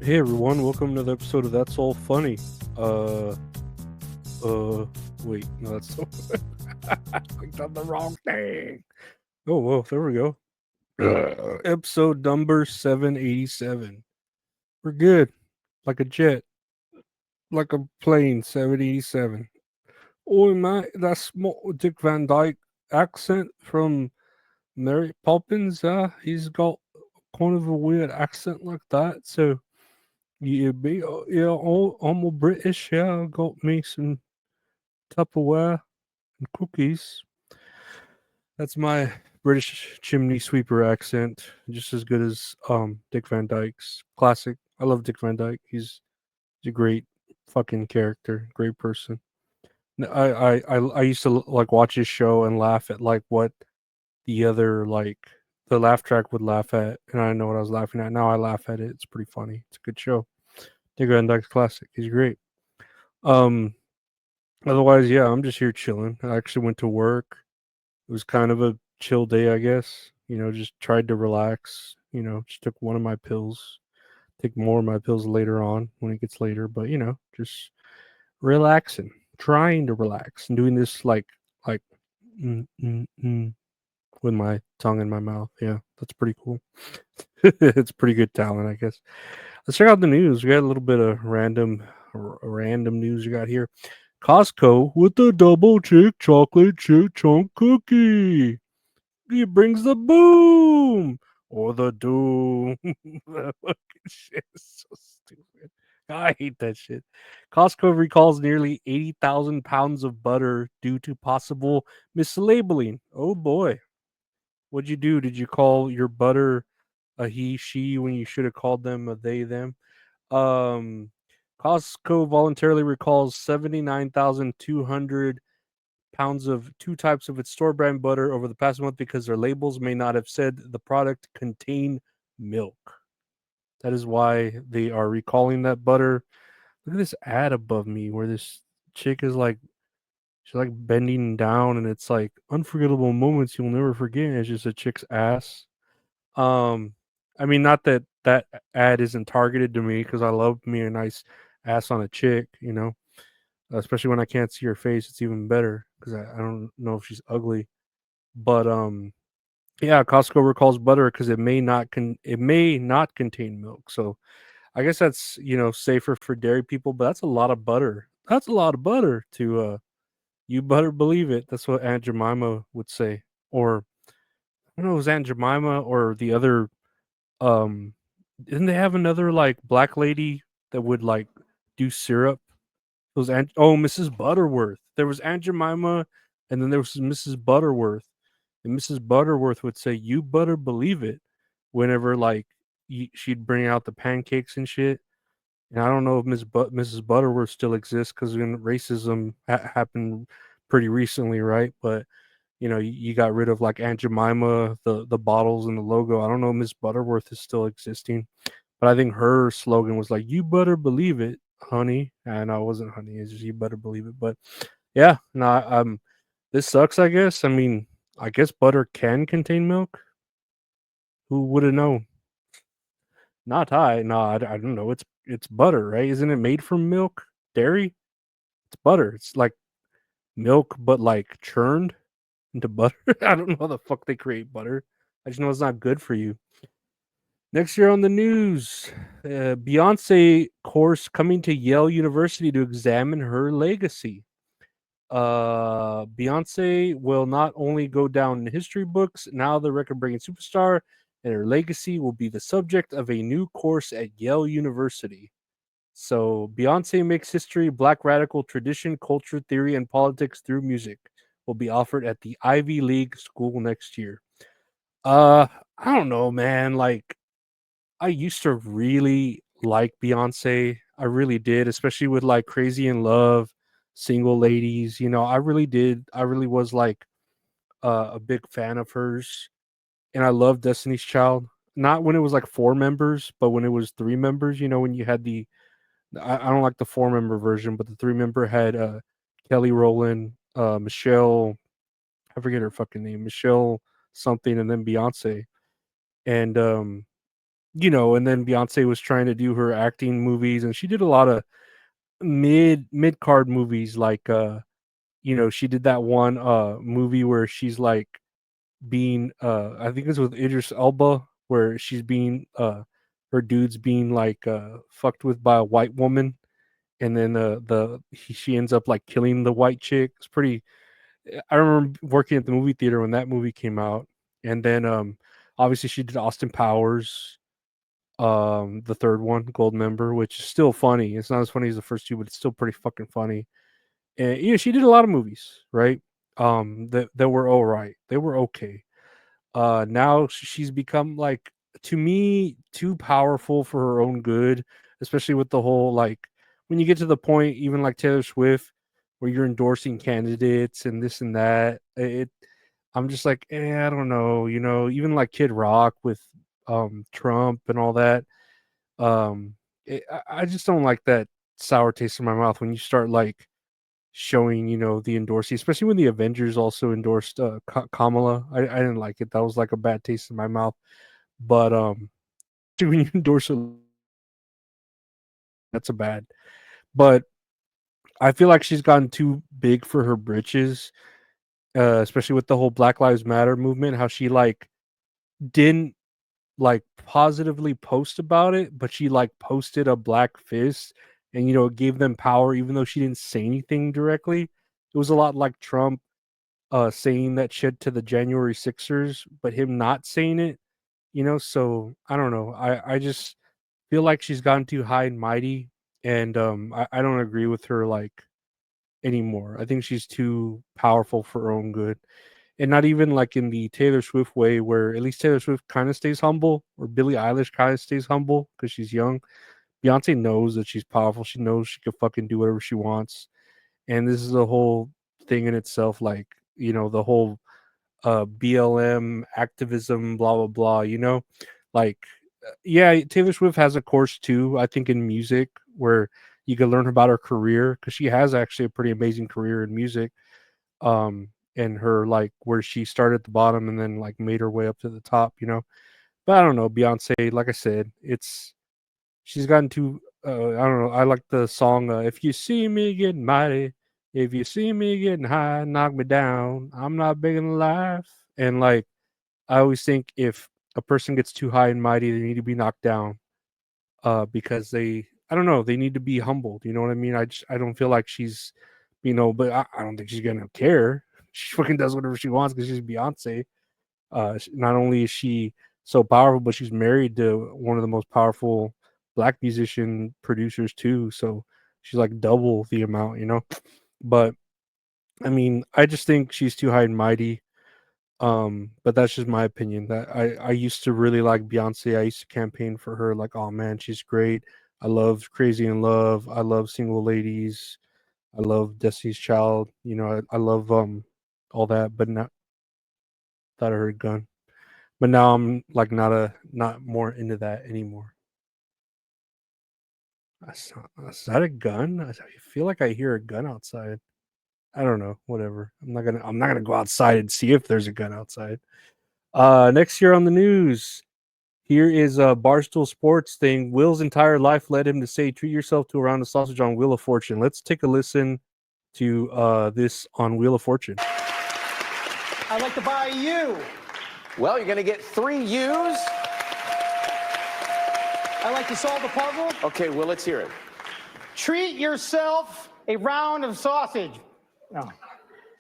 Hey everyone, welcome to the episode of That's All Funny. Uh, Wait, no, that's so. I clicked on the wrong thing. Oh, whoa, there we go. Episode number 787. We're good. Like a jet, like a plane, 787. Oh, my, that's Dick Van Dyke accent from Mary Poppins. He's got kind of a weird accent like that, so. Yeah, yeah, I'm a British. Yeah, I got me some Tupperware and cookies. That's my British chimney sweeper accent, just as good as Dick Van Dyke's classic. I love Dick Van Dyke. He's a great fucking character, great person. I used to like watch his show and laugh at like what the other like the laugh track would laugh at, and I know what I was laughing at. Now I laugh at it. It's pretty funny. It's a good show. Dick Van Dyke's classic. He's great. Um, Otherwise, yeah, I'm just here chilling. I actually went to work. It was kind of a chill day, I guess. Just tried to relax. Just took one of my pills. Take more of my pills later on when it gets later. But just relaxing, trying to relax, and doing this like mm, mm, mm, with my tongue in my mouth. Yeah, that's pretty cool. It's pretty good talent, I guess. Let's check out the news. We got a little bit of random news we got here. Costco with the double chick chocolate chip chunk cookie. It brings the boom or the doom. That fucking shit is so stupid. I hate that shit. Costco recalls nearly 80,000 pounds of butter due to possible mislabeling. Oh boy. What'd you do? Did you call your butter a he, she when you should have called them a they, them? Um, Costco voluntarily recalls 79,200 pounds of two types of its store brand butter over the past month because their labels may not have said the product contained milk. That is why they are recalling that butter. Look at this ad above me where this chick is like she's like bending down and it's like unforgettable moments you'll never forget. It's just a chick's ass. Um, I mean, not that that ad isn't targeted to me because I love me a nice ass on a chick, especially when I can't see her face. It's even better because I don't know if she's ugly. But yeah, Costco recalls butter because it may not contain milk. So I guess that's safer for dairy people, but that's a lot of butter. That's a lot of butter to you better believe it. That's what Aunt Jemima would say, or I don't know, it was Aunt Jemima or the other didn't they have another like black lady that would like do syrup? It was Mrs. Butterworth. There was Aunt Jemima, and then there was Mrs. Butterworth, and Mrs. Butterworth would say, "You better believe it," whenever like she'd bring out the pancakes and shit. And I don't know if Mrs. Butterworth still exists because when racism happened pretty recently, right? But you got rid of like Aunt Jemima, the bottles and the logo. I don't know if Miss Butterworth is still existing, but I think her slogan was like, "You better believe it, honey." And I wasn't honey; it's just you better believe it. But yeah, no, this sucks. I guess. I mean, I guess butter can contain milk. Who would have known? Not I. No, I don't know. It's butter, right? Isn't it made from milk, dairy? It's butter. It's like milk, but like churned into butter. I don't know how the fuck they create butter. I just know it's not good for you. Next year on the news, Beyonce course coming to Yale University to examine her legacy. Beyonce will not only go down in history books, now the record breaking superstar and her legacy will be the subject of a new course at Yale University. So, Beyonce makes history, black radical tradition, culture, theory, and politics through music will be offered at the Ivy League school next year. Uh, I don't know, man. Like, I used to really like Beyonce. I really did, especially with like Crazy in Love, Single Ladies. I really did. I really was like a big fan of hers. And I love Destiny's Child. Not when it was like four members, but when it was three members, when you had I don't like the four member version, but the three member had Kelly Rowland, Michelle, I forget her fucking name, Michelle something, and then Beyonce. And and then Beyonce was trying to do her acting movies, and she did a lot of mid card movies, like she did that one movie where she's like being I think it's with Idris Elba, where she's being her dude's being like fucked with by a white woman, and then she ends up like killing the white chick. It's pretty. I remember working at the movie theater when that movie came out, and then obviously she did Austin Powers, the third one, Gold Member, which is still funny. It's not as funny as the first two, but it's still pretty fucking funny. And she did a lot of movies, right? That were all right. They were okay. Now she's become, like, to me, too powerful for her own good, especially with the whole, like, when you get to the point, even like Taylor Swift, where you're endorsing candidates and this and that. I'm just like, I don't know, even like Kid Rock with Trump and all that. I just don't like that sour taste in my mouth when you start like showing, the endorsee, especially when the Avengers also endorsed Kamala. I didn't like it. That was like a bad taste in my mouth. But when you endorse her, that's a bad. But I feel like she's gotten too big for her britches, especially with the whole Black Lives Matter movement. How she like didn't like positively post about it, but she like posted a black fist, and it gave them power, even though she didn't say anything directly. It was a lot like Trump saying that shit to the January Sixers, but him not saying it, so I don't know. I just feel like she's gotten too high and mighty, and I don't agree with her like anymore. I think she's too powerful for her own good. And not even like in the Taylor Swift way, where at least Taylor Swift kind of stays humble, or Billie Eilish kind of stays humble because she's young. Beyonce knows that she's powerful. She knows she can fucking do whatever she wants. And this is a whole thing in itself, like, the whole BLM activism, blah blah blah. Like, yeah, Taylor Swift has a course too. I think in music where you can learn about her career, because she has actually a pretty amazing career in music. And her, like, where she started at the bottom and then like made her way up to the top. But I don't know, Beyonce. Like I said, she's gotten too. I don't know. I like the song. If you see me getting mighty, if you see me getting high, knock me down. I'm not big in life. And like, I always think if a person gets too high and mighty, they need to be knocked down. Because I don't know, they need to be humbled. You know what I mean? I don't feel like she's, but I don't think she's gonna care. She fucking does whatever she wants because she's Beyonce. Not only is she so powerful, but she's married to one of the most powerful black musician producers too. So she's like double the amount. But I mean, I just think she's too high and mighty. But that's just my opinion. That I used to really like Beyonce. I used to campaign for her. Like, oh man, she's great. I love Crazy in Love. I love Single Ladies. I love Destiny's Child. I love all that. But not thought I heard gun. But now I'm like not more into that anymore. Is that a gun? I feel like I hear a gun outside. I don't know. Whatever. I'm not gonna go outside and see if there's a gun outside. Next year on the news, here is a Barstool Sports thing. Will's entire life led him to say, "Treat yourself to a round of sausage on Wheel of Fortune." Let's take a listen to this on Wheel of Fortune. I'd like to buy you. Well, you're going to get 3 U's. I'd like to solve the puzzle. Okay, well, let's hear it. Treat yourself a round of sausage. No.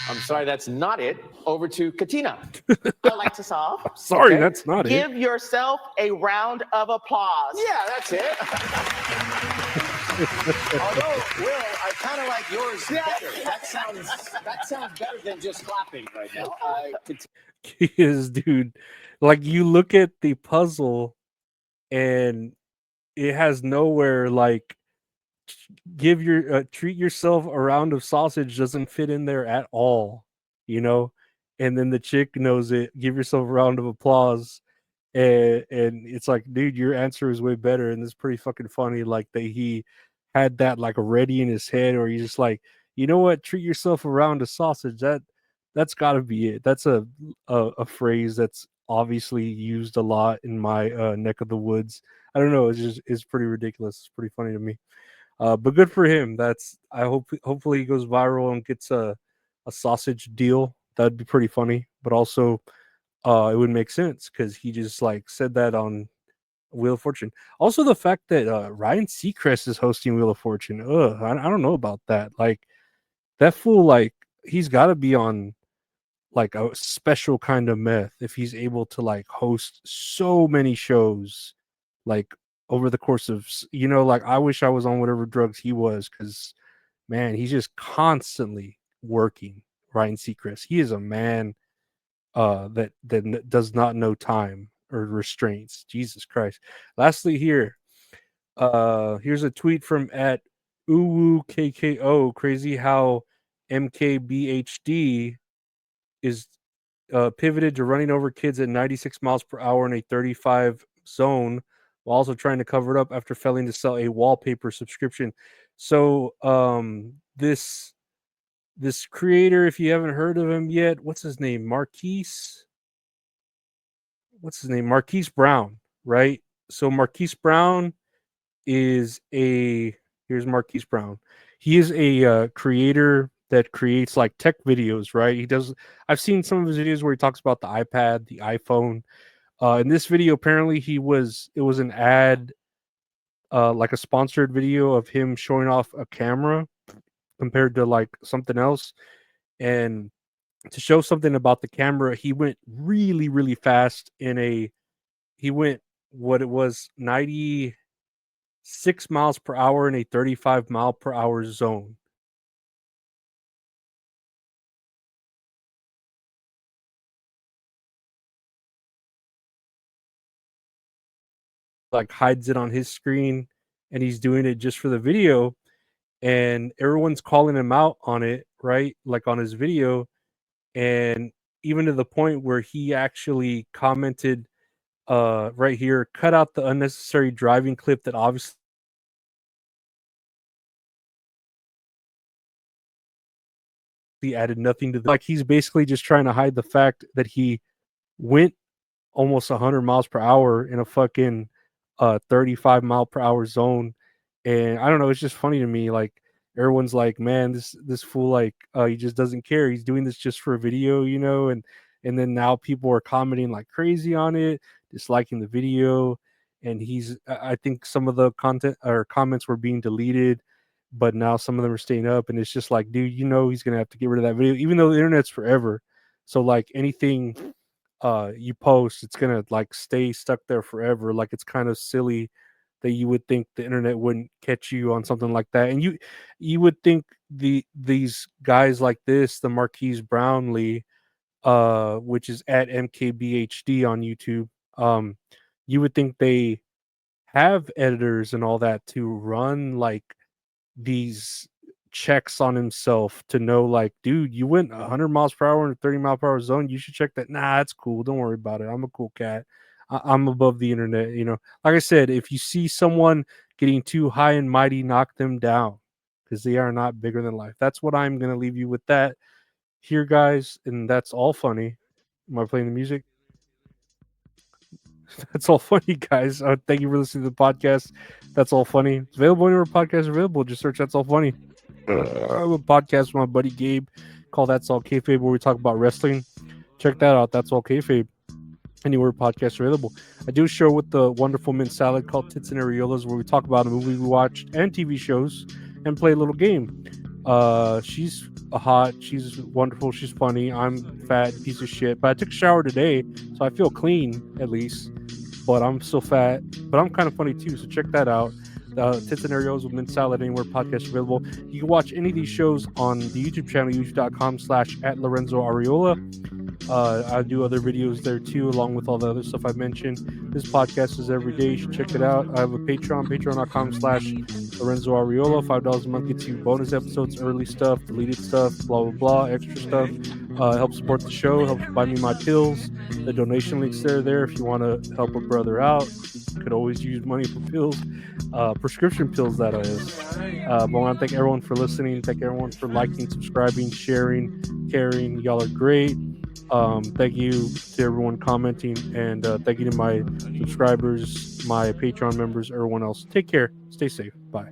I'm sorry, that's not it. Over to Katina. I'd like to solve. Sorry, Okay. that's not it. Give yourself a round of applause. Yeah, that's it. Although, Will, I kind of like yours better. That sounds better than just clapping right now. Is, dude. Like, you look at the puzzle and it has nowhere like treat yourself a round of sausage doesn't fit in there at all, you know. And then the chick knows it. Give yourself a round of applause, and it's like, dude, your answer is way better, and it's pretty fucking funny. Like, that he had that like ready in his head, or he's just like, you know what, treat yourself a round of sausage. That's got to be it. That's a phrase that's obviously used a lot in my neck of the woods. I don't know. It's pretty ridiculous. It's pretty funny to me. But good for him. Hopefully he goes viral and gets a sausage deal. That'd be pretty funny. But also, it would make sense because he just like said that on Wheel of Fortune. Also, the fact that Ryan Seacrest is hosting Wheel of Fortune. I don't know about that. Like that fool, like he's got to be on like a special kind of meth if he's able to like host so many shows like over the course of like I wish I was on whatever drugs he was because man he's just constantly working. Ryan Seacrest, he is a man that does not know time or restraints. Jesus Christ. Lastly here, here's a tweet from at uwukko. Crazy how mkbhd is pivoted to running over kids at 96 miles per hour in a 35 zone while also trying to cover it up after failing to sell a wallpaper subscription. So this creator, if you haven't heard of him yet, what's his name? Marquise Brown, right? So Marquise Brown is a here's Marquise Brown. He is a creator that creates like tech videos, right? I've seen some of his videos where he talks about the iPad, the iPhone. In this video, apparently it was an ad, like a sponsored video of him showing off a camera compared to like something else. And to show something about the camera, he went really, really fast he went what it was 96 miles per hour in a 35 mile per hour zone. Like hides it on his screen and he's doing it just for the video and everyone's calling him out on it, right? Like on his video, and even to the point where he actually commented right here, cut out the unnecessary driving clip that obviously added nothing to like he's basically just trying to hide the fact that he went almost 100 miles per hour in a fucking 35 mile per hour zone. And I don't know, it's just funny to me. Like everyone's like, man, this fool, like he just doesn't care. He's doing this just for a video, and then now people are commenting like crazy on it, disliking the video. And I think some of the content or comments were being deleted, but now some of them are staying up. And it's just like, dude, he's gonna have to get rid of that video, even though the internet's forever. So like anything you post, it's gonna like stay stuck there forever. Like it's kind of silly that you would think the internet wouldn't catch you on something like that. And you would think these guys like this, the Marquise Brownlee, which is at MKBHD on YouTube, you would think they have editors and all that to run like these checks on himself to know like, dude, you went 100 miles per hour in a 30 mile per hour zone, you should check that. Nah, it's cool, don't worry about it, I'm a cool cat. I'm above the internet. Like I said, if you see someone getting too high and mighty, knock them down because they are not bigger than life. That's what I'm going to leave you with that here, guys. And that's all funny. Am I playing the music? That's all funny, guys. Thank you for listening to the podcast. That's all funny. It's available anywhere podcasts are available. Just search That's All Funny. I have a podcast with my buddy Gabe called That's All Kayfabe where we talk about wrestling. Check that out. That's All Kayfabe. Anywhere podcasts are available. I do a show with the wonderful mint salad called Tits and Areolas where we talk about a movie we watched and TV shows and play a little game. She's hot, she's wonderful, she's funny. I'm fat piece of shit, but I took a shower today, so I feel clean at least. But I'm still fat, but I'm kind of funny too. So check that out. Tits and Areolas with mint salad anywhere podcasts are available. You can watch any of these shows on the YouTube channel, youtube.com/@LorenzoAreola. I do other videos there too, along with all the other stuff I mentioned. This podcast is every day. You should check it out. I have a Patreon, patreon.com/Lorenzo Areola. $5 a month gets you bonus episodes, early stuff, deleted stuff, blah, blah, blah, extra stuff. Help support the show, help buy me my pills. The donation links there if you want to help a brother out. Could always use money for pills, prescription pills, that is. But I want to thank everyone for listening. Thank everyone for liking, subscribing, sharing, caring. Y'all are great. Thank you to everyone commenting, and thank you to my subscribers, my Patreon members, everyone else. Take care. Stay safe. Bye.